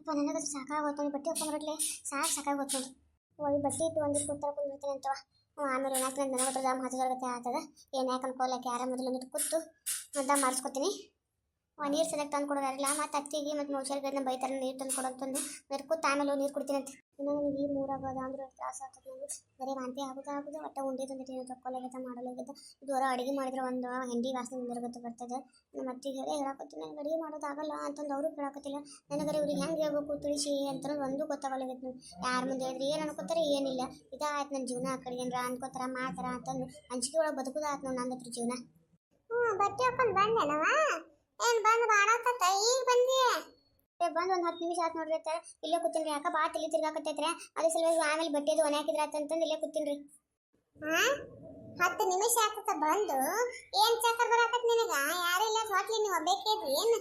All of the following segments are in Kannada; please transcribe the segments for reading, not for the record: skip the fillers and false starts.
ಅಪ್ಪ ನನಗದು ಸಾಕಾಗೋತು ಬಟ್ಟೆ ಹಾಕೊಂಡ್ರಟ್ಲೆ ಸಾಕಾಗೋತು ನೋಡಿ. ಹೋಗಿ ಬಟ್ಟೆ ಇಟ್ಟು ಒಂದು ಕೂತಾರ ಕುಂದಿರ್ತೀನಿ ಅಂತವ. ಆಮೇಲೆ ಏನಾಗ್ತದೆ ನನಗೆ ಗೊತ್ತದ ಮಾತಾಡೋದಕ್ಕೆ ಆಗ್ತದೆ. ಏನು ಯಾಕೆ ಅನ್ಕೋಲಕ್ಕೆ ಯಾರ ಮೊದಲು ಒಂದಿಟ್ಟು ಕೂತು ಅಂತ ಮಾಡಿಸ್ಕೊತೀನಿ. ನೀರು ಸರಿಯಾಗಿ ತಂದು ಕೊಡೋದಾರಿಲ್ಲ ಮತ್ತು ಅತ್ತಿಗೆ ಮತ್ತು ಮನುಷ್ಯರಿಗೆ ಬೈತಾರೆ ನೀರು ತಂದು ಕೊಡೋಂತಂದು ನೀರು ಕೂತು ಆಮೇಲೆ ನೀರು ಕುಡ್ತೀನಿ ಅಂತ. ಇನ್ನು ನನಗೆ ಈ ಮೂರಾಗೋದ ಅಂದ್ರೆ ತ್ರಾಸ ಆಗ್ತದೆ. ನನಗೆ ಬರೀ ವಾಂತಿ ಆಗೋದು ಒಟ್ಟು ಉಂಡಿದಂದಿಟ್ಟು ಏನು ತಕ್ಕೊಲಾಗೈತೆ ಮಾಡೋಲಾಗೈತೆ. ಇದು ಹೊರ ಅಡುಗೆ ಮಾಡಿದ್ರೆ ಒಂದು ಹೆಂಡಿ ವಾಸನೆ ಬಂದಿರಗುತ್ತೆ ಬರ್ತದೆ. ನಮ್ಮ ಅತ್ತಿಗೆ ಹೇಳಾಕತ್ತೀನಿ ನನಗೆ ಅಡುಗೆ ಮಾಡೋದಾಗಲ್ಲ ಅಂತಂದು ಅವರು ಕೇಳಾಕತ್ತಿಲ್ಲ. ನನಗರೆ ಇವ್ರಿಗೆ ಹೆಂಗೆ ಹೇಳ್ಬೇಕು ತಿಳಿಸಿ ಅಂತ ಒಂದು ಗೊತ್ತಾಗಲಾಗೈತೆ. ನೋಡಿ ಯಾರ ಮುಂದೆ ಹೇಳಿದ್ರೆ ಏನು ಅನ್ಕೋತಾರೆ ಏನಿಲ್ಲ. ಇದಾಯ್ತು ನನ್ನ ಜೀವನ. ಆ ಕಡೆ ಏನಾರ ಅನ್ಕೋತಾರ ಮಾಡ್ತಾರ ಅಂತಂದು ಅಂಜಿಕೆ ಒಳಗೆ ಬದುಕುದಾಯ್ತು ನೋಡಿ ನನ್ನ ಹತ್ರ ಜೀವನ. ಬಟ್ಟೆ ಹಾಕೊಂಡು ಬಂದೇನವ ಏನು ಬಂದು ಮಾಡಾಕತ್ತ ಈಗ ಬಂದಿ ಬಂದು ಒಂದು 10 ನಿಮಿಷ ಆಯ್ತು ನೋಡ್ರಿ ಅತ್ತ. ಇಲ್ಲೇ ಕೂತೀನಿ ಯಾಕೆ ಬಾ ತಲೆ ತಿರ್ಗಾಕತ್ತೈತ್ರೆ ಅದೇ ಸಲುವಾಗಿ ಆಮೇಲೆ ಬಟ್ಟೆದು ಒಣ ಹಾಕಿದ್ರ ಅಂತಂದು ಇಲ್ಲೇ ಕೂತೀನಿ. 10 ನಿಮಿಷ ಆಗ್ತದ ಬಂದು ಏನು ಚಕ್ಕರ್ ಬರಾಕತ್ ನಿನಗ? ಯಾರಿಲ್ಲ ಹೋಟ್ಲಿ ನೀವು ಒಬ್ಬೇಕೇದ್ರಿ ಏನು?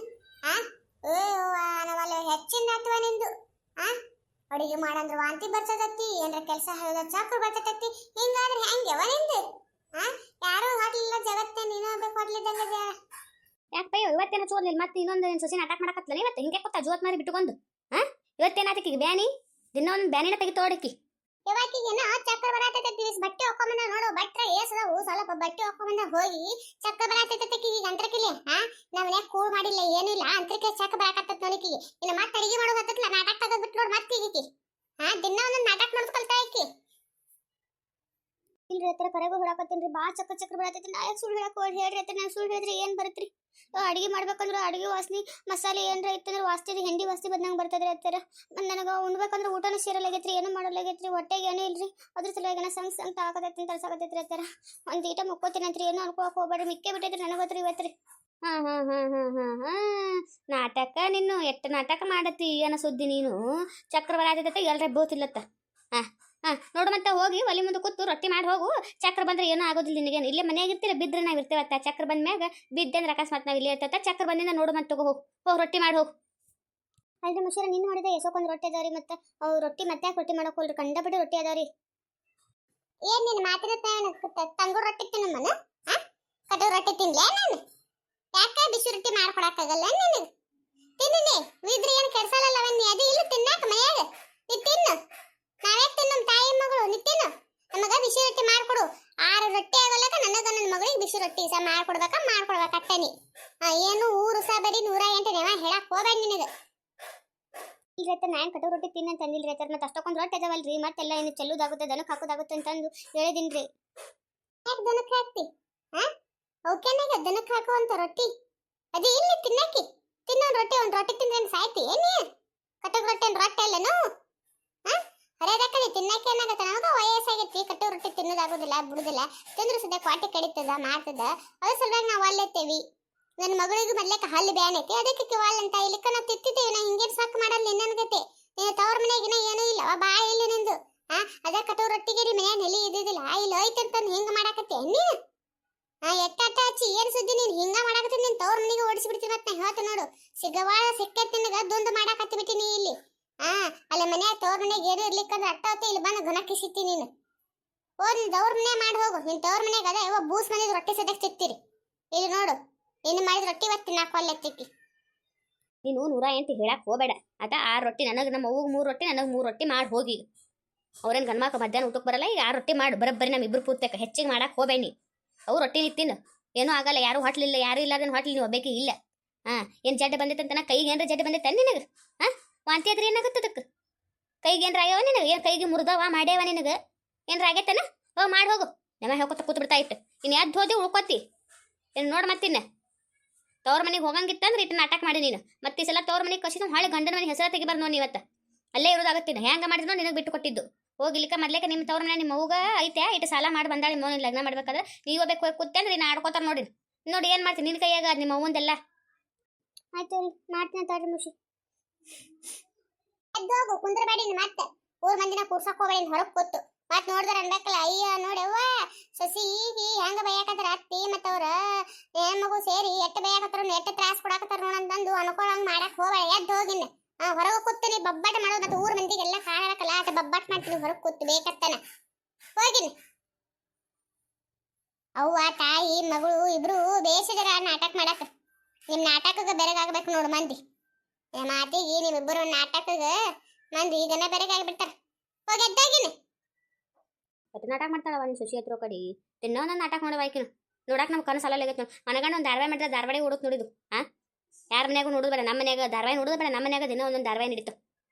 ನಾವಲ್ಲ ಹೆಚ್ಚಿನ ಅಥವಾ ನಿಂದು ಅಡುಗೆ ಮಾಡಂದ್ರೆ ವಾಂತಿ ಬರ್ತದತ್ತಿ ಏನಾರ ಕೆಲಸ ಹೇಳಿದ್ರೆ ಚಕ್ಕರ್ ಬರ್ತದತ್ತಿ. ಹಿಂಗಾದ್ರೆ ಹೆಂಗೆವ ನಿಂದು? ಯಾರು ಹೋಟ್ಲಿಲ್ಲ ಜಗತ್ತೆ ನೀನು ಒಬ್ಬ ಹೋಟ್ಲಿದ್ದಂಗ. ಯಾಕೆ ಇವತ್ತೇನ ಚೋರ್ಲಿಲ್ಲ ಮತ್ತೆ ಇನ್ನೊಂದು ಸೊಸಿನ ಅಟ್ಯಾಕ್ ಮಾಡಕತ್ತಲ್ಲ ಇವತ್ತು ಹಿಂಗೆ ಕೊತ್ತ ಜೋತ್ ಮಾರಿ ಬಿಟ್ಟುಕೊಂಡು. ಇವತ್ತೇನಾತಕ್ಕೆ ಬ್ಯಾನಿ ದಿನ ಒಂದು ಬ್ಯಾನಿನ ತೆಗಿತೋಡಕ್ಕಿ ಯಾವಾಕಿಗೇನೋ ಚಕ್ಕರ್ ಬರಾತೈತಿ. ಬಟ್ಟೆ ಹಾಕೊಂಬಂದ ನೋಡು ಭಟ್ರ ಏಸದವು ಸ್ವಲ್ಪ ಬಟ್ಟೆ ಹಾಕೊಂಬಂದ ಹೋಗಿ ಚಕ್ಕರ್ ಬರಾತೈತಿ ಈಗ ಅಂತರಕಿಲಿ. ನಮ್ಮ ಮನ್ಯಾಗ ಕೂಳ್ ಮಾಡಿಲ್ಲ ಏನಿಲ್ಲ ಅಂತರಕ್ಕೆ ಚಕ್ಕ ಬರಾಕತ್ತೈತಿ ನೋಡಿಕಿಗೆ. ಇನ್ನು ಮತ್ತೆ ಅಡಿಗೆ ಮಾಡೋದು ಹತ್ತಲ್ಲ ನಾಟಕ ತೆಗೆದ್ಬಿಟ್ಟು ನೋಡಿ ಮತ್ತೆ ಈಗಿಕಿ ದಿನ ಒಂದೊಂದು ನಾಟಕ ನೋಡ್ಕೊಳ್ತಾ ಇಕ್ಕಿ. ಇಲ್ರಿ ಹತ್ರ ಕರೆಗೂ ಹೇಳಕತ್ತೀನಿ ಭಾಳ ಚಕ್ರ ಬರತೈತಿ. ನಾ ಯಾಕೆ ಸುಳ್ಳು ಹೇಳಕ್ ಹೇಳ್ರಿ ಹತ್ರ ನಾನು ಸುಳ್ಳು ಹೇಳಿದ್ರೆ ಏನು ಬರುತ್ತ್ರಿ? ಅಡುಗೆ ಮಾಡ್ಬೇಕಂದ್ರೆ ಅಡುಗೆ ವಾಸನೆ ಮಸಾಲೆ ಏನಾರ ಇತ್ತಂದ್ರೆ ವಾಸ್ತಿ ಹೆಂಡಿ ವಾಸ್ತಿ ಬಂದಂಗೆ ಬರ್ತದ್ರಿ ಹತ್ತಿರ. ಮತ್ತು ನನಗೆ ಉಣ್ಬೇಕಂದ್ರೆ ಊಟನೂ ಸೇರಲಾಗೈತ್ರಿ ಏನೂ ಮಾಡೋಲಾಗೈತ್ರಿ ಹೊಟ್ಟೆಗೆ ಏನೂ ಇಲ್ರಿ. ಅದ್ರ ಸಲುವಾಗಿ ನಾ ಸಂಗ್ ತಾಕತೈತಿ ತರ್ಸಾಕತೈತ್ರಿ ಹತ್ತಿರ. ಒಂದು ಈಟ ಮುಕ್ಕೋತೀನಿ ಅಂತ್ರಿ ಏನೂ ಅನ್ಕೋಕ್ ಹೋಗ್ಬೇಡ್ರಿ. ಮಿಕ್ಕೇ ಬಿಟ್ಟೈತ್ರಿ ನನಗೆ ಗೊತ್ತ್ರಿ ಇವತ್ತು. ನಾಟಕ ನೀನು ಎಷ್ಟು ನಾಟಕ ಮಾಡತ್ತಿ ಏನೋ ಸುದ್ದಿ ನೀನು. ಚಕ್ರ ಬರತೈತೆ ಎಲ್ಲರ ಬೋತಿಲ್ಲತ್ತ. ನೋಡು ಮತ್ತೆ ಹೋಗಿ ಒಲಿ ಮುಂದೆ ಕೂತು ರೊಟ್ಟಿ ಮಾಡಿ ಹೋಗು. ಚಕ್ರ ಬಂದ್ರೆ ಏನೂ ಆಗೋದಿಲ್ಲ ನಿನಗೇನು. ಇಲ್ಲೇ ಮನೆಯಾಗ ಇರ್ತೀರ ಬಿದ್ದರೆ ನಾವು ಇರ್ತೇವತ್ತ. ಚಕ್ರ ಬಂದ ಮ್ಯಾಗ ಬಿದ್ದೆ ಅಂದ್ರೆ ಅಕಸ್ಮಾತ್ ನಾವು ಇಲ್ಲೇ ಇರ್ತೈತೆ. ಚಕ್ರ ಬಂದಿಂದ ನೋಡು ಮತ್ತೆ ಹೋಗು ರೊಟ್ಟಿ ಮಾಡಿ ಹೋಗು. ಅಲ್ರಿ ಮುಷಿರ ನೀನು ಮಾಡಿದೆ ಎಸೋಕೊಂದು ರೊಟ್ಟಿ ಅದಾವ್ರಿ. ಮತ್ತೆ ಅವು ರೊಟ್ಟಿ ಮತ್ತೆ ಯಾಕೆ ರೊಟ್ಟಿ ಮಾಡೋಕೋಲ್ರಿ ಕಂಡಬಿಟ್ಟು ರೊಟ್ಟಿ ಅದಾವ್ರಿ. ಏನು ನೀನು ಮಾತಿರುತ್ತೆ ತಂಗು ರೊಟ್ಟಿ ತಿನ್ನಮ್ಮನ ಕಟ್ಟು ರೊಟ್ಟಿ ತಿನ್ಲೇ ನಾನು? ಯಾಕೆ ಬಿಸಿ ರೊಟ್ಟಿ ಮಾಡ್ಕೊಡಕ್ಕಾಗಲ್ಲ ನಿನಗೆ? ತಿನ್ನಿ ವಿದ್ರಿ ಏನು ಕೆಡ್ಸಲ್ಲವನ್ನಿ ಅದು ಇಲ್ಲ ತಿನ್ನಾಕ ಮನ್ಯಾಗ ನೀ ತಿನ್ನು. ನಾವ್ಯಾಕೆ ತಿನ್ನಮ್ ತಾಯಿ ಮಗಳು ನೀ ತಿನ್ನು. ನಮಗ ಬಿಸಿ ರೊಟ್ಟಿ ಮಾಡ್ಕೊಡು. 6 ರೊಟ್ಟಿ ಆಗಲ್ಲಕ ನನಗ ನನ್ನ ಮಗಳಿಗೆ ಬಿಸಿ ರೊಟ್ಟಿ ಸಹ ಮಾಡ್ಕೊಡ್ಬೇಕಟ್ಟನಿ. ಏನು ಊರು ಸಹ ಬರೀ 108 ನೇವ ಹೇಳಕ್ ಹೋಗ್ಬೇಡ ನಿನಗೆ. ಇಲ್ರಿ ನಾ ಏನು ಕಟು ರೊಟ್ಟಿ ತಿನ್ನಂತ ಅಂದಿಲ್ರಿ ಮತ್ತೆ ಅಷ್ಟೊಂದು ರೊಟ್ಟಿ ಅದಾವಲ್ರಿ ಮತ್ತೆಲ್ಲ ಏನು ಚೆಲ್ಲುದಾಗುತ್ತೆ ದನಕ್ಕೆ ಹಾಕೋದಾಗುತ್ತೆ ಅಂತಂದು ಹೇಳಿದಿನ್ರಿ. ಯಾಕೆ ದನಕ್ಕೆ ಹಾಕ್ತಿ? ಓಕೆನಾಗ ದನಕ್ಕೆ ಹಾಕುವಂತ ರೊಟ್ಟಿ ಅದೇ ಇಲ್ಲಿ ತಿನ್ನಕ್ಕೆ ತಿನ್ನೋ ರೊಟ್ಟಿ. ಒಂದು ರೊಟ್ಟಿ ತಿಂದ್ರೆ ಸಾಯ್ತಿ ಏನಿ? ಕಟಕ್ ರೊಟ್ಟಿ ರೊಟ್ಟಿ ಅಲ್ಲನು ಹರಿಯದಕ್ಕಲ್ಲಿ ತಿನ್ನಕ್ಕೆ ಏನಾಗತ್ತೆ? ನಮಗ ವಯಸ್ಸಾಗೈತಿ ಕಟ್ಟು ರೊಟ್ಟಿ ತಿನ್ನೋದಾಗೋದಿಲ್ಲ ಬಿಡುದಿಲ್ಲ. ತಿಂದ್ರು ಸದ್ಯ ಕ್ವಾಟಿ ಕಡಿತದ ಮಾಡ್ತದ. ಅದ್ರ ಸಲುವಾಗಿ ನಾವು ಅಲ್ಲೆತ್ತೇವಿ. ನನ್ನ ಮಗಳಿಗೂ ಮೊದ್ಲೇಕ ಹಲ್ಲು ಬ್ಯಾನ್ ಐತಿ ಅದಕ್ಕೆ ಕಿವಾಲ್ ಅಂತ ಇಲ್ಲಿಕ್ಕ ನಾವು ತಿತ್ತಿದ್ದೇವೆ. ನಾ ಹಿಂಗೇನು ಸಾಕು ಮಾಡಲ್ಲ ನಿನ್ನನ್ಗತೆ. ನೀನು ತವ್ರ ಮನೆಗಿನ ಏನೂ ಇಲ್ಲವ ಬಾ ಇಲ್ಲಿ ನಿಂದು. ಅದ ಕಟ್ಟು ರೊಟ್ಟಿಗೆ ಮನೆ ನೆಲಿ ಇದ್ದಿದ್ದಿಲ್ಲ ಇಲ್ಲಿ ಐತಂತಂದು ಹಿಂಗ ಮಾಡಾಕತ್ತೆ ನೀನು. ಎಟ್ಟ ಹಚ್ಚಿ ಏನು ಸುದ್ದಿ ನೀನು ಹಿಂಗ ಮಾಡಾಕತ್ತಿ? ನೀನು ತವ್ರ ಮನೆಗೆ ಓಡಿಸ್ಬಿಡ್ತೀನಿ ಮತ್ತೆ ನಾ ಹೇಳ್ತ ನೋಡು. ಸಿಗವಾಳ ಸಿಕ್ಕೈತಿ ನಿನಗ ದುಂದು ಮಾಡಾಕತ್ತಿ ಬಿಟ್ಟಿ ನೀ ಇಲ್ಲಿ. ಅಲ್ಲ ಮನ್ಯಾಗ ತವ್ರ ಮನೆಗೆ ಏನು ಇರ್ಲಿಕ್ಕಂದ್ರೆ ಅಟ್ಟ ಹೊತ್ತೆ ಇಲ್ಲಿ ಬಂದು ಘನ ಕಿಸಿತಿ ನೀನು. ನೀನು ತವ್ರ ಮನೆ ಮಾಡಿ ಹೋಗು. ನೀನು ತವ್ರ ಮನೆಗೆ ಅದ ಯಾವ ಬೂಸ್ ಮನೆಗೆ ರೊಟ್ಟಿ ಸದ್ಯಕ್ಕೆ ತಿತ್ತೀರಿ. ಇಲ್ಲಿ ನೋಡು ನೀನು ಮಾಡಿದ ರೊಟ್ಟಿ ಇವತ್ತು ತಿನ್ನಾಕ ಅಲ್ಲೆತ್ತಿಕ್ಕಿ. ನೀನು 108 ಹೇಳಕ್ ಹೋಗಬೇಡ. ಅದ 6 ರೊಟ್ಟಿ ನನಗೆ ನಮ್ಮ ಅವ್ಗೆ 3 ರೊಟ್ಟಿ ನನಗೆ 3 ರೊಟ್ಟಿ ಮಾಡಿ ಹೋಗಿ. ಅವ್ರೇನು ಗಂಡ್ಮಕ್ಳು ಮಧ್ಯಾಹ್ನ ಊಟಕ್ಕೆ ಬರಲ್ಲ. ಈಗ 6 ರೊಟ್ಟಿ ಮಾಡಿ ಬರೋಬ್ಬರಿ ನಮ್ಮ ಇಬ್ಬರು ಪೂರ್ತಕ್ಕೆ ಹೆಚ್ಚಿಗೆ ಮಾಡಕ್ಕೆ ಹೋಗಬೇಡಿ. ಅವು ರೊಟ್ಟಿ ತಿನ್ನು ಏನೂ ಆಗಲ್ಲ. ಯಾರು ಹೋಟ್ಲಿಲ್ಲ ಯಾರು ಇಲ್ಲ ಅದನ್ನು ಹೋಟ್ಲಿ ನೀವು ಒಬ್ಬಕ್ಕೆ ಇಲ್ಲ. ಏನು ಜಡ್ಡೆ ಬಂದೈತಂತ ಕೈಗೆ ಏನಾರ ಜಡ್ಡೆ ಬಂದೈತೆ ನಿನಗೆ? ವಾಂತಿ ಆದ್ರೆ ಏನಾಗುತ್ತೆ ಅದಕ್ಕೆ? ಕೈಗೆ ಏನಾರ ಆಗ್ಯಾವ ನಿನಗೆ? ಏನು ಕೈಗೆ ಮುರಿದವ ಮಾಡ್ಯಾವ ನಿನಗೆ? ಏನಾರ ಆಗೈತನ? ಮಾಡಿ ಹೋಗು. ನಮ್ಮ ಹೇಳ್ಕೊತ ಕೂತ್ ಬಿಡ್ತಾ ಇತ್ತು. ಇನ್ನು ಎದ್ದು ಹೋದಿ ಉಳ್ಕೊತಿ ಏನು ನೋಡಿ ಮತ್ತಿನ್ನ ತವ್ರ ಮನೆಗೆ ಹೋಗಂಗಿತ್ತಂದ್ರೆ ಇಟ್ಟು ನಾಟಕ ಮಾಡಿ ನೀನು. ಮತ್ತೆ ಈ ಸಲ ತವ್ರ ಮನೆಗೆ ಕಸಿದ ಹೊಳೆ ಗಂಡನ ಮನೆ ಹೆಸರು ತೆಗಿಬಾರ್ದು ನೋಡಿ. ಇವತ್ತು ಅಲ್ಲೇ ಇರೋದಾಗತ್ತೀನಿ. ಹೆಂಗೆ ಮಾಡಿದ್ರು ನಿನಗೆ ಬಿಟ್ಟು ಕೊಟ್ಟಿದ್ದು. ಹೋಗಿಲಿಕ್ಕ ಮೊದ್ಲೇಕ ನಿಮ್ಮ ತವ್ರ ಮನೆ ನಿಮ್ಮ ಅವ್ಗ ಐತೆ ಇಟ್ಟು ಸಾಲ ಮಾಡಿ ಬಂದಾಳೆ ಮೋನ ಲಗ್ನ ಮಾಡ್ಬೇಕಾದ್ರೆ ನೀವು ಬೇಕು ಕೂತೆ ಅಂದ್ರೆ ನೀನು ಆಡ್ಕೋತಾರ ನೋಡಿ. ನೋಡಿ ಏನು ಮಾಡ್ತೀನಿ ನಿನ್ನ ಕೈಯಾಗ ನಿಮ್ಮ ಅವ್ವಂದೆಲ್ಲ. ಆಯ್ತು ಮಾಡ್ತೀನಿ ತಡ್ರಿ ಮುಷಿ. ಎದ್ದೋಗು ಕುಂದ್ರಬೇಡಿ ಮತ್ತೆ ಊರ್ ಮಂದಿನ ಕೂರ್ಸಕ್ ಹೋಗಬೇಡಿ ಹೊರಗೆ ಕೂತು. ಮತ್ ನೋಡಿದ್ರ ಅನ್ಬೇಕಲ್ಲ ಅಯ್ಯ ನೋಡವ್ವ ಸಸಿ ಹೆಂಗ ಬೈಯಾಕತ್ತಾರ ಅತ್ತಿ ಮತ್ತವ್ರ ಏನ್ ಮಗು ಸೇರಿ ಎಟ್ಟು ಬೈಯಾಕತ್ತಾರ ಎಟ್ಟು ತ್ರಾಸ ಕೊಡಾಕತ್ತಾರ ನೋಡಂತಂದು ಅನ್ಕೊಳಂಗ್ ಮಾಡಕ್ ಹೋಗಬೇಡ. ಎದ್ದು ಹೋಗಿನ ಹೊರಗೆ ಕೂತೀನಿ ಬಬ್ಬಾಟ ಮಾಡೋದು. ಮತ್ತೆ ಊರ್ ಮಂದಿಗೆಲ್ಲ ಕಾಣಕಲ್ಲ ಅಟ ಬಬ್ಬಾಟ್ ಮಾಡ್ತೀನಿ ಹೊರಗೆ ಕೂತು ಬೇಕತ್ತನ ಹೋಗಿನಿ. ಅವ್ವ ತಾಯಿ ಮಗಳು ಇಬ್ರು ಬೇಸಿದರ ನಾಟಕ ಮಾಡಕ್. ನಿಮ್ ನಾಟಕಕ್ಕೆ ಬೆರಗಾಗ್ಬೇಕು ನೋಡು ಮಂದಿ. ಮಾತಿಗೆ ನಿಮ್ಮಿಬ್ಬರು ನಾಟಕಗ ಮಂದಿ ಈಗನ ಬೇರೆ ಆಗಿಬಿಡ್ತಾರ. ಹೋಗಿ ಎದ್ದಾಗಿನ ಮತ್ತೆ ನಾಟಕ ಮಾಡ್ತಾಳವ ನಿನ್ ಶಶಿ ಹತ್ರ ಕಡಿ ತಿನ್ನೋ ನನ್ನ ನಾಟಕ ಮಾಡೋ ಆಯ್ಕಿನ ನೋಡಕ್ ನಮ್ ಕನಸು ಅಲ್ಲ ನೋಡಿ ಮನಗಂಡ ಒಂದು ಧಾರಾವಾಹಿ ಮಾಡಿದ್ರೆ ಧಾರವಾಡಿ ಹುಡುಕ್ ನೋಡಿದ್ದು ಯಾರ ಮನ್ಯಾಗ ನೋಡುದು ಬೇಡ ನಮ್ಮ ಮನ್ಯಾಗ ಧಾರಾವಾಹಿ ನೋಡುದು ಬೇಡ ನಮ್ಮ ಮನ್ಯಾಗ ದಿನ ಒಂದೊಂದು ಧಾರಾವಾಹಿ ನಡೀತು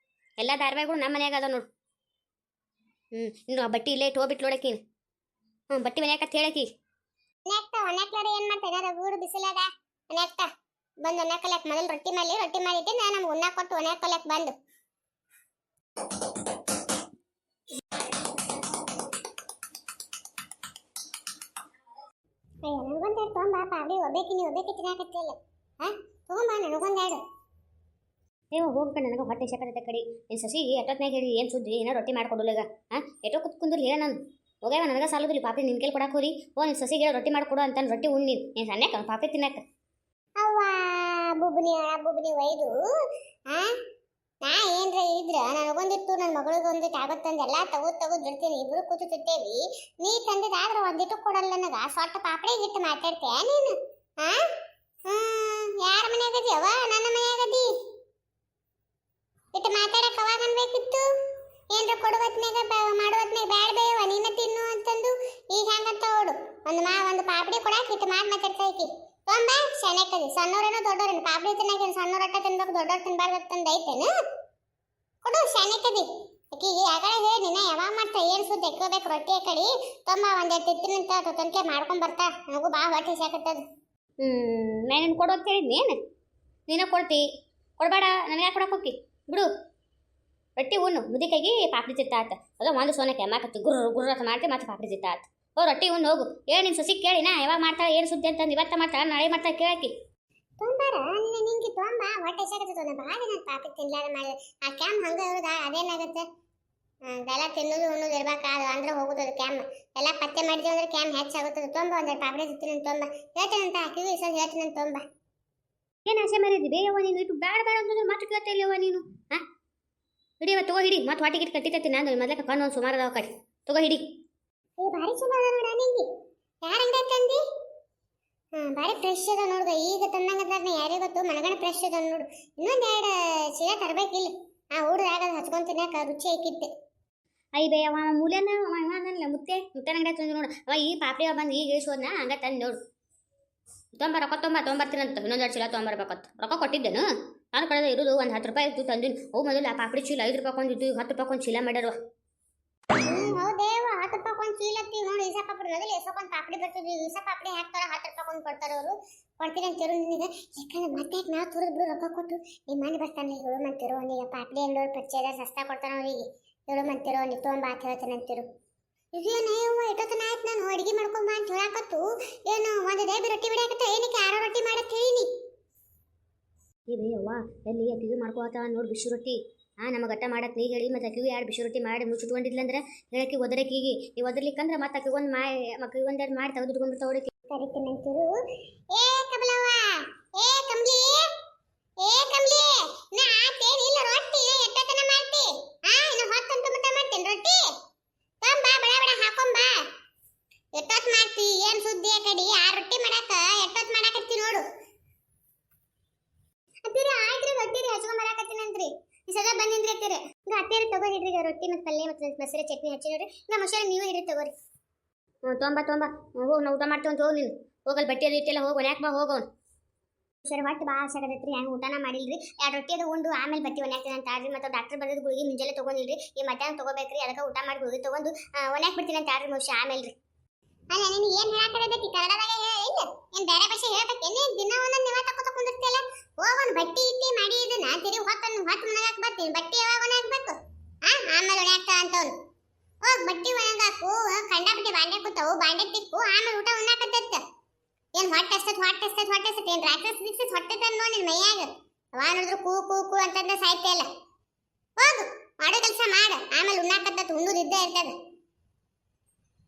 ಎಲ್ಲ ಧಾರಾವಾಹಿಗಳು ನಮ್ಮ ಮನ್ಯಾಗ ಅದ ನೋಡು ಇನ್ನು ಬಟ್ಟಿ ಇಲ್ಲೇ ಇಟ್ಟು ಹೋಗ್ಬಿಟ್ಟು ನೋಡಕೀನಿ ಬಟ್ಟಿ ಮನ್ಯಾಕ ಹೇಳಕಿ ಒಣಕ್ಲಾರ ಏನ್ ಮಾಡ್ತಾರೆ ಗೂಡು ಬಿಸಿಲಾಗ ಒಣಕ್ತ ಬಂದು ಒಣಕಲಕ್ ಮೊದಲು ರೊಟ್ಟಿ ಮಾಡಿದ್ದೆ ನಾನು ನಮ್ಗೆ ಉಣ್ಣಾಕ್ ಕೊಟ್ಟು ಒಣಕಲಕ್ ಬಂದು ನನಗೊಂದೆರಡು ತೊಗೊಂಬ ಪಾಡಿ ಒಬ್ಬೇಕಿ ತಿನ್ನಾಕತ್ತಿಲ್ಲ ತೊಗೊಂಬ ನನಗೊಂದೆರಡು ಹೋಗ್ಕ ನನಗೆ ಹೊಟ್ಟೆ ಶಕತೆ ಕಡಿ ನಿನ್ ಸಸಿ ಎಷ್ಟೊತ್ನಾಗ ಹೇಳಿ ಏನು ಸುದ್ದಿ ಏನೋ ರೊಟ್ಟಿ ಮಾಡ್ಕೊಡಲ್ಲ ಈಗ ಎಷ್ಟೋ ಕುತ್ಕೊಂಡ್ರು ಹೇಳ ನಾನು ಹೋಗ್ಯಾವ ನನಗೆ ಸಾಲದಿಲ್ಲ ಪಾಪಿ ನಿನ್ ಕೇಳಿ ಕೊಡಕ್ಕೆ ಹೋರಿ ನಿನ್ ಸಸಿಗೆ ರೊಟ್ಟಿ ಮಾಡ್ಕೊಡು ಅಂತ ರೊಟ್ಟಿ ಉಣ್ಣಿ ನೀನು ಸಣ್ಣಕ್ಕೆ ಪಾಪಿ ತಿನ್ನಕ್ಕ ಅವ್ವ ಬುಬ್ನಿ ಒಯ್ದು ನಾ ಏನ್ರ ಇದ್ರ ನನಗೊಂದಿಟ್ಟು ನನ್ನ ಮಗಳಿಗೊಂದಿಟ್ಟು ಆಗುತ್ತಂದು ಎಲ್ಲ ತೆಗೆದು ಬಿಡ್ತೀನಿ ಇಬ್ರು ಕೂತು ತಿಂತೇವಿ ನೀ ತಂದಿದ್ದಾದ್ರೆ ಒಂದಿಟ್ಟು ಕೊಡಲ್ಲ ನನಗ ಸ್ವಲ್ಪ ಪಾಪಡಿ ಗಿಟ್ಟು ಮಾತಾಡ್ತೀಯ ನೀನು ಯಾರ ಮನೆಯಾಗದಿಯವ ನನ್ನ ಮನೆಯಾಗದಿ ಇಟ್ಟು ಮಾತಾಡಕ್ ಅವಾಗ ಅನ್ಬೇಕಿತ್ತು ಏನ್ರ ಕೊಡುವತ್ನಾಗ ಮಾಡುವತ್ನಾಗ ಬ್ಯಾಡ ಬೇಯವ ನೀನ ತಿನ್ನು ಅಂತಂದು ಈಗ ಹಂಗಂತ ಓಡು ಒಂದು ಪಾಪಡಿ ಕೊಡಾಕ ಇಟ್ಟು ಮಾತಾಡ್ತಾ ಐತಿ ತೊಂಬ ಶನೆಕದಿ ಸಣ್ಣವ್ರೇನೋ ದೊಡ್ಡವ್ರೇನು ಪಾಪಡಿ ತಿನ್ನಾಕ ಸಣ್ಣವ್ರ ಅಟ್ಟ ತಿನ್ಬೇಕು ದೊಡ್ಡವ್ರು ತಿನ್ಬಾರ್ದು ಅಂತಂದು ಐತೇನು ಕೊಡು ಶನೆಕದಿ ಆಕಿಗೆ ಆಗಲೇ ಹೇಳಿ ನಿನ್ನ ಯಾವಾಗ ಮಾಡ್ತಾ ಏನು ಸುದ್ದಿ ಎಕ್ಕೋಬೇಕು ರೊಟ್ಟಿ ಕಡಿ ತೊಂಬ ಒಂದೆರಡು ತಿತ್ತಿನಂತ ತನಕೆ ಮಾಡ್ಕೊಂಡ್ ಬರ್ತಾ ನನಗೂ ಭಾಳ ಹೊಟ್ಟೆ ಸಾಕತ್ತದು ನಾನು ಕೊಡೋದು ಹೇಳಿದ್ನಿ ಏನು ನೀನು ಕೊಡ್ತಿ ಕೊಡಬೇಡ ನನಗೆ ಯಾಕೆ ಕೊಡಕ್ಕೆ ಹೋಗಿ ಬಿಡು ರೊಟ್ಟಿ ಉಣ್ಣು ಮುದಿಕಾಗಿ ಪಾಪಡಿ ಚಿತ್ತ ಆತ ಅದ ಒಂದು ಸೋನಕ್ಕೆ ಅಮ್ಮಾಕತ್ತಿ ಗುರ್ರ ಅಂತ ಮಾಡ್ತೀವಿ ಮತ್ತೆ ಪಾಪಡಿ ಚಿತ್ತ ಆತ ರೊಟ್ಟಿ ಉಣ್ಣು ಹೋಗು ಏನು ನಿನ್ನ ಸಸಿ ಕೇಳಿನಾ ಯಾವಾಗ ಮಾಡ್ತಾಳೆ ಏನು ಸುದ್ದಿ ಅಂತಂದು ಇವತ್ತ ಮಾಡ್ತಾಳೆ ನಾಳೆ ಮಾಡ್ತಾಳೆ ಕೇಳಾಕಿ ತೊಂಬಾರ ನಿಂಗೆ ತೊಂಬ ಹೊಟ್ಟೆ ಸಾಕತ್ತೆ ಭಾಳ ದಿನ ಪಾಪಿ ತಿನ್ಲಾರ ಮಾಡಿ ಆ ಕ್ಯಾಮ್ ಹಂಗೆ ಇರೋದ ಅದೇನಾಗುತ್ತೆ ಅದೆಲ್ಲ ತಿನ್ನೋದು ಉಣ್ಣೋದು ಇರ್ಬೇಕಾದ ಅಂದ್ರೆ ಹೋಗುತ್ತದೆ ಕ್ಯಾಮ್ ಎಲ್ಲ ಪತ್ತೆ ಮಾಡಿದ್ವಿ ಅಂದ್ರೆ ಕ್ಯಾಮ್ ಹೆಚ್ಚಾಗುತ್ತದೆ ತೊಂಬ ಒಂದೆರಡು ಪಾಪಡಿ ತಿಂತೀನಿ ತೊಂಬ ಹೇಳ್ತೇನಂತ ಹಾಕಿವಿ ಈ ಸಲ ಹೇಳ್ತೀನಿ ತೊಂಬ ಏನು ಆಸೆ ಮಾಡಿದ್ದಿ ಬೇಯವ್ವ ನೀನು ಇಟ್ಟು ಬೇಡ ಅಂತಂದ್ರೆ ಮತ್ತೆ ಕೇಳ್ತಾ ಇಲ್ಲವ್ವ ನೀನು ಹಿಡಿಯವ ತಗೋ ಹಿಡಿ ಮತ್ತೆ ವಾಟಿಗಿಟ್ಟು ಕಟ್ಟಿತೈತಿ ನಾನು ಮೊದಲಕ್ಕೆ ಕಣ್ಣು ಒಂದು ಸುಮಾರು ಅದಾವ ಕಡೆ ತಗೋ ಹಿಡಿ ಭಾರಿ ಚಲೋ ಅದ ನೋಡ ನಿಂಗೆ ಯಾರ ಅಂಗಡಿ ತಂದಿ ಭಾರಿ ಫ್ರೆಶ್ ಅದ ನೋಡ್ದ ಈಗ ತಂದಂಗದ ಯಾರಿಗೆ ಗೊತ್ತು ಮನಗಣ ಫ್ರೆಶ್ ಅದ ನೋಡು ಇನ್ನೊಂದೆರಡು ಚೀಲ ತರಬೇಕಿಲ್ಲ ಊಡ್ದಾಗ ಹಚ್ಕೊಂಡ್ ತಿನ್ನಾಕ ರುಚಿ ಐಕಿತ್ತೆ ಐ ಬೇಯವ್ವ ಮೂಲೆನ ಅವ ಮುತ್ತೆ ಅಂಗಡಿ ತಂದು ನೋಡು ಅವ ಈ ಪಾಪಡಿ ಬಂದು ಈಗ ಇಳಿಸೋದ್ನ ಹಂಗ ತಂದು ನೋಡು ರೊಕ್ಕ ತೊಗೊಂಬರ್ತೀನಂತ ಇನ್ನೊಂದೆರಡು ಚೀಲ ತೊಗೊಂಬರ್ಬೇಕಂತ ರೊಕ್ಕ ಕೊಟ್ಟಿದ್ದೇನು ನಾನು ಕಳೆದ ಇರೋದು ಒಂದು 10 ರೂಪಾಯಿ ಇತ್ತು ತಂದಿನಿ ಅವು ಮೊದಲು ಆ ಪಾಪಡಿ ಚೀಲ 5 ರೂಪಾಯಿ ಕೊಂದಿದ್ದು 10 ರೂಪಾಯಿ ಒಂದು ಚೀಲ ಮಾಡ್ಯಾರ ಹೌದೇವ 10 ರೂಪಾಯಿ ಒಂದು ಚೀಲ ನೋಡಿ ಈಸ ಪಾಪಡಿ ಮೊದಲು ಎಸಕೊಂಡ್ ಪಾಪಡಿ ಬರ್ತದೆ ಈಸ ಪಾಪಡಿ ಹಾಕ್ತಾರ 10 ರೂಪಾಯಿ ಕೊಂಡು ಕೊಡ್ತಾರ ಅವರು ಕೊಡ್ತೀನಿ ಅಂತಿರು ನಿನಗೆ ಯಾಕಂದ್ರೆ ಮತ್ತೆ ನಾವು ತುರಿದ್ ಬಿಡು ರೊಕ್ಕ ಕೊಟ್ಟು ನಿಮ್ಮ ಮನೆ ಬರ್ತಾನೆ ಹೇಳು ಮಂತಿರು ಅವನಿಗೆ ಪಾಪಡಿ ಎಲ್ಲೋರು ಪರಿಚಯ ಸಸ್ತಾ ಕೊಡ್ತಾನ ಅವರಿಗೆ ಹೇಳು ಮಂತಿರು ಅವನಿಗೆ ತೊಗೊಂಬ ಅಂತ ಹೇಳ್ತಾನೆ ಅಂತಿರು ಇದೇನೇ ಎಷ್ಟೊತ್ತನ ಆಯ್ತು ನಾನು ಅಡಿಗೆ ಮಾಡ್ಕೊಂಬ ಅಂತ ಹೇಳಾಕತ್ತು ಏನು ಒಂದು ದೇಬಿ ರೊಟ್ಟಿ ಬಿಡಾಕತ್ತ ಏನಕ್ಕೆ ಯಾರೋ ರೊಟ್ಟಿ ಮಾಡತ್ ಹೇಳಿನಿ ಈ ಬೇಯವ್ವ ಎಲ್ಲಿ ಅಕ್ಕಿಗೆ ಮಾಡ್ಕೋತಾವ ನೋಡಿ ಬಿಸಿ ರೊಟ್ಟಿ ನಮ್ಮ ಗಟ್ಟ ಮಾಡಕ್ಕೆ ನೀ ಹೇಳಿ ಮತ್ತೆ ಅಕ್ಕಿಗೆ 2 ಬಿಸಿ ರೊಟ್ಟಿ ಮಾಡಿ ಮುಚ್ಚಿಟ್ಕೊಂಡಿದ್ಲಂದ್ರೆ ಹೇಳಕ್ಕೆ ಒದರಕ್ಕಿಗೆ ಈ ಒದರ್ಲಿಕ್ಕಂದ್ರೆ ಮತ್ತೆ ಅಕ್ಕಿಗೆ ಒಂದು ಮಕ್ಕಳಿಗೆ ಒಂದೆರಡು ಮಾಡಿ ತೆಗೆದುಟ್ಕೊಂಡ್ಬಿಡ್ತಾ ಹೊಡಕ್ಕೆ ಕರಿತೀನಂತಿರು ಏ ಕಮಲವ್ವ ಏ ಕಮಲಿ ನಾ ಆತೇನಿಲ್ಲ ರೊಟ್ಟಿ ಎಷ್ಟೊತ್ತನ ಮಾಡ್ತಿ ಇನ್ನು ಹೊತ್ತಂತ ಮಟ್ಟ ಮಾಡ್ತೀನಿ ರೊಟ್ಟಿ ತಂಬ ಬಡ ಹಾಕೊಂಬ ಎಷ್ಟೊತ್ತು ಮಾಡ್ತಿ ಏನ್ ಸುದ್ದಿ ಕಡಿ ಆ ರೊಟ್ಟಿ ಮಾಡಾಕ ಎಷ್ಟೊತ್ತು ಮಾಡಾಕತ್ತಿ ನೋಡು ಅತ್ತಿರಿ ಆಯ್ತ್ರಿ ರೊಟ್ಟಿ ಹಚ್ಕೊಂಡ್ ಬರಾಕತ್ತೀನಂತ್ರಿ ಈ ಸದ ಬಂದಿನ್ರಿ ಅತ್ತಿರಿ ಅತ್ತಿರಿ ತಗೋರಿಡ್ರಿ ರೊಟ್ಟಿ ಮತ್ತೆ ಪಲ್ಯ ಮತ್ತೆ ಮೊಸರು ಚಟ್ನಿ ಹಚ್ಚಿ ನೋಡ್ರಿ ನಮ್ಮ ಹುಷಾರಿ ನೀವು ಇಡ್ರಿ ತಗೋರಿ ತೊಂಬ ಹೋಗಿ ನಾವು ಊಟ ಮಾಡ್ತೀವಿ ಅಂತ ಹೋಗಿ ನೀನು ಹೋಗಲ್ ಬಟ್ಟೆ ಅದು ಇಟ್ಟೆಲ್ಲ ಹೋಗೋಣ ಯಾಕೆ ಬಾ ಹೋಗೋಣ ಸರಿ ಹೊಟ್ಟೆ ಭಾಳ ಸಾಕತೈತ್ರಿ ಹೆಂಗೆ ಊಟನ ಮಾಡಿಲ್ರಿ 2 ರೊಟ್ಟಿ ಅದು ಉಂಡು ಆಮೇಲೆ ಬಟ್ಟೆ ಒಣಾಕ್ತೀನಿ ಅಂತ ಆಡ್ರಿ ಮತ್ತು ಡಾಕ್ಟರ್ ಬಂದಿದ್ದು ಗುಳಿಗೆ ಮುಂಜಾನೆ ತೊಗೊಂಡಿಲ್ರಿ ಈ ಮಧ್ಯಾಹ್ನ ತೊಗೋಬೇಕ್ರಿ ಅದಕ್ಕೆ ಊಟ ಮಾಡಿ ಗುಳಿಗೆ ತೊಗೊಂಡು ಒಣಾಕ್ ಬಿಡ್ತೀನಿ ಅಂತ ಆಡ್ರಿ ಮುಷ ಆಮೇಲೆ ರೀ ಅಲ್ಲ ನೀನು ಏನು ಹೇಳಾಕತ್ತೈತಿ ಕನ್ನಡದಾಗ ಇಲ್ಲ ಏನು ಬೇರೆ ಭಾಷೆ ಹೇಳಬೇಕೇನೆ ದಿನ ಒಂದೊಂದು ನೀವ ತಗೊಂಡಿರ್ತಿಯಲ್ಲ ಹೋಗೋಣ ಬಟ್ಟೆ ಇಟ್ಟಿ ಮಾಡಿ ಇದನ್ನ ತಿರುಗಿ ಹೊತ್ತು ಒಣಗಾಕ್ ಬರ್ತೀನಿ ಬಟ್ಟೆ ಯಾವಾಗ ಒಣಗಾಕ್ಬೇಕು ಆಮೇಲೆ ಒಣಾಕ್ತಾ ಅಂತವ್ನು ಹೋಗಿ ಬಟ್ಟೆ ಒಣಗಾಕು ಕಂಡಾಬಿಟ್ಟು ಬಾಂಡೆ ಕೂತಾವು ಬಾಂಡೆ ತಿಕ್ಕು ಆಮೇಲೆ ಊಟ ಒಣಾಕತ್ತೈತ ಏನು ಹೊಟ್ಟೆ ಏನು ರಾಕ್ಷಸ ಹೊಟ್ಟೆ ತಂದು ನೋಡಿ ನಿನ್ನ ಮೈಯಾಗ ಅವ ನೋಡಿದ್ರು ಕೂ ಅಂತಂದ್ರೆ ಸಾಯ್ತಾ ಇಲ್ಲ ಹೋಗು ಮಾಡೋ ಕೆಲಸ ಮಾಡು ಆಮೇಲೆ ಉಣ್ಣಾಕತ್ತ ಉಣ್ಣುದು ಇದ್ದೇ ಇರ್ತದ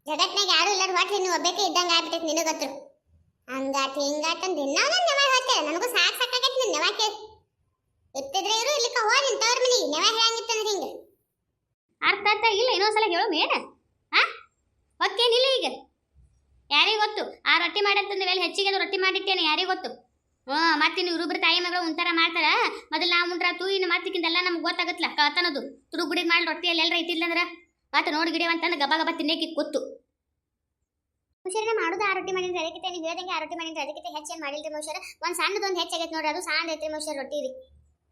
ಜಗತ್ನಾಗ ಯಾರು ಇಲ್ಲ ಹೊಟ್ಟೆ ನೀವು ಒಬ್ಬಕ್ಕೆ ಇದ್ದಂಗೆ ಆಗ್ಬಿಟ್ಟೈತೆ ನಿನಗತ್ರು ಹಂಗಾತ ಹಿಂಗಾತಂದು ದಿನ ಒಂದೊಂದು ನೆವ ಹೇಳ್ತೇವೆ ನನಗೂ ಸಾಕಾಗೈತೆ ನಿನ್ನ ನೆವ ಕೇಳಿ ಎತ್ತಿದ್ರೆ ಇರು ಇಲ್ಲಿಕ ಹೋಗಿ ನಿಂತವ್ರ ಮನೆ ನೆವ ಹೇಳಂಗಿತ್ತಂದ್ರೆ ಹಿಂಗೆ ಅರ್ಥ ಇಲ್ಲ ಇನ್ನೊಂದ್ಸಲ ಹೇಳೋ ಮೇಡ ಹೊಕ್ಕೇನಿಲ್ಲ ಈಗ ಯಾರಿಗೆ ಗೊತ್ತು ಆ ರೊಟ್ಟಿ ಮಾಡಂತಂದ್ರೆ ಮೇಲೆ ಹೆಚ್ಚಿಗೆ ರೊಟ್ಟಿ ಮಾಡಿಟ್ಟೇನೆ ಯಾರಿಗೆ ಗೊತ್ತು ಮತ್ತೆ ನೀವು ಇಬ್ಬರು ತಾಯಿ ಮಗಳು ಒಂಥರ ಮಾಡ್ತಾರ ಮೊದಲು ನಾವು ಮುಂಡ್ರಾತು ಇನ್ನು ಮತ್ತಿಕ್ಕಿಂದೆಲ್ಲ ನಮ್ಗೆ ಗೊತ್ತಾಗತ್ತಲ್ಲ ಕಳ್ತನದು ತುಡುಗುಡಿ ಮಾಡಿ ರೊಟ್ಟಿಯಲ್ಲಿ ಎಲ್ಲರ ಇಟ್ಟಿಲ್ಲಂದ್ರ ಮತ್ತೆ ನೋಡಿ ಗಿಡಿಯವಂತಂದು ಗಬ ಗಬ ತಿನ್ನಕ್ಕೆ ಕೂತು ಮುಷೇರ ಮಾಡೋದು ಆ ರೊಟ್ಟಿ ಮಾಡಿದ್ರೆ ಅದಕ್ಕಿಂತ ನೀವು ಹೇಳ್ದಂಗೆ ಆ ರೊಟ್ಟಿ ಮಾಡಿದ್ರೆ ಅದಕ್ಕಿಂತ ಹೆಚ್ಚೇನು ಮಾಡಿಲ್ರಿ ಮುಷೇರ ಒಂದು ಸಣ್ಣದೊಂದು ಹೆಚ್ಚಾಗೈತೆ ನೋಡ್ರಿ ಅದು ಸಣ್ಣ ಐತ್ರಿ ಮುಷೇರ ರೊಟ್ಟಿ ರೀ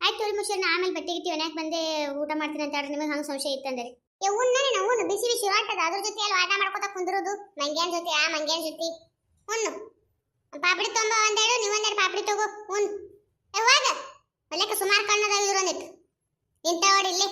ಆಯ್ತು ತೋರಿ ಮುಷೇರ ಆಮೇಲೆ ಬಟ್ಟೆ ಗಿಟ್ಟಿ ಒನ್ಯಾಕ ಬಂದೆ ಊಟ ಮಾಡ್ತೀನಿ ಅಂತ ಹೇಳ್ರಿ ನಿಮಗೆ ಹಂಗೆ ಸಂಶಯ ಇತ್ತಂದ್ರಿ ಉಣ್ಣನೆ ನಾವು ಬಿಸಿ ಬಿಸಿ ಹೊಟ್ಟದ ಅದ್ರ ಜೊತೆ ಅಲ್ಲಿ ವಾದ ಮಾಡ್ಕೊತ ಕುಂದಿರೋದು ಮಂಗ್ಯಾನ್ ಜೊತೆ ಆ ಮಂಗ್ಯಾನ್ ಜೊತೆ ಉಣ್ಣು ಪಾಪಡಿ ತೊಂಬ ಒಂದೆರಡು ನೀವೊಂದೆರಡು ಪಾಪಡಿ ತಗೋ ಉಣ್ಣು ಯಾವಾಗ ಒಳ್ಳೆಕ ಸುಮಾರು ಕಣ್ಣದ ಇರೋನಿತ್ತು ಇಂಥ ಹೊಡಿಲ್ಲಿ